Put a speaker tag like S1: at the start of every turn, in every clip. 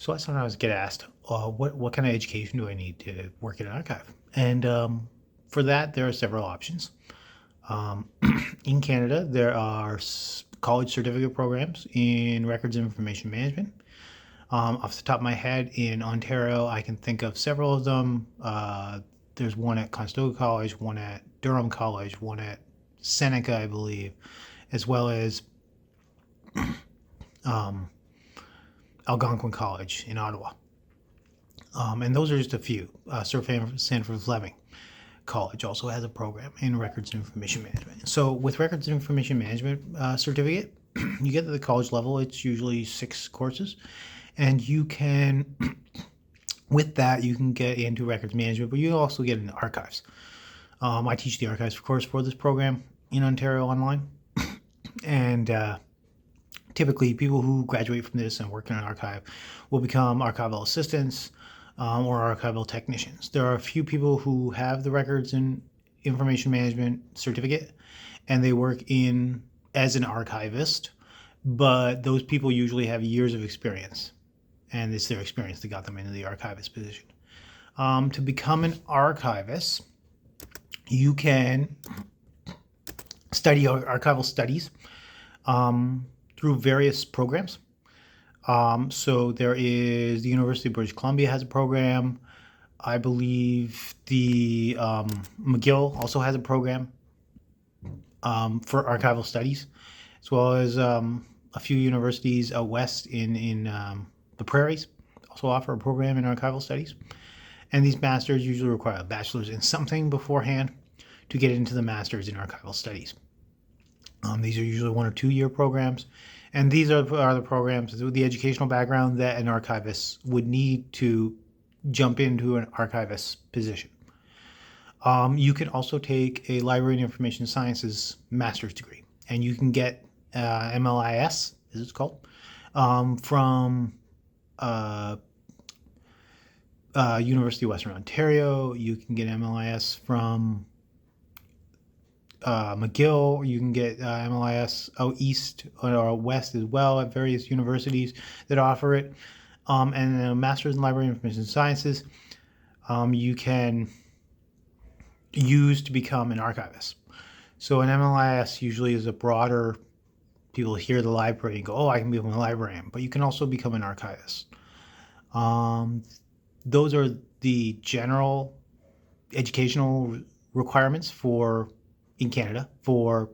S1: So I sometimes get asked, what kind of education do I need to work in an archive? And for that, there are several options. Um, in Canada, there are college certificate programs in records and information management. Off the top of my head, in Ontario, I can think of several of them. There's one at Conestoga College, one at Durham College, one at Seneca, I believe, as well as um, Algonquin College in Ottawa. And those are just a few. Sir Sanford Fleming College also has a program in records and information management. So with records and information management certificate, you get to the college level. It's usually 6 courses, and you can, with that, you can get into records management, but you also get into archives. I teach the archives course for this program in Ontario online, and typically people who graduate from this and work in an archive will become archival assistants or archival technicians. There are a few people who have the records and information management certificate and they work in as an archivist, but those people usually have years of experience, and it's their experience that got them into the archivist position. To become an archivist, you can study archival studies through various programs. So there is the University of British Columbia has a program. I believe the McGill also has a program for archival studies, as well as a few universities out west in the prairies also offer a program in archival studies. And these masters usually require a bachelor's in something beforehand to get into the master's in archival studies. These are usually 1 or 2 year programs. And these are the programs with the educational background that an archivist would need to jump into an archivist position. You can also take a library and information sciences master's degree, and you can get MLIS, as it's called, from University of Western Ontario. You can get MLIS from McGill. You can get MLIS out east or west as well at various universities that offer it. And a master's in library and information sciences you can use to become an archivist. So an MLIS usually is a broader, people hear the library and go, oh, I can become a librarian, but you can also become an archivist. Those are the general educational requirements in Canada for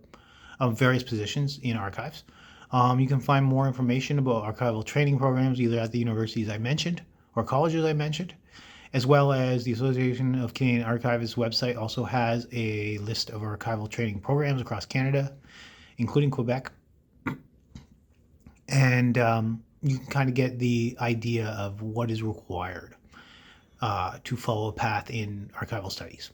S1: various positions in archives. You can find more information about archival training programs either at the universities I mentioned or colleges I mentioned, as well as the Association of Canadian Archivists website also has a list of archival training programs across Canada, including Quebec. And you can kind of get the idea of what is required to follow a path in archival studies.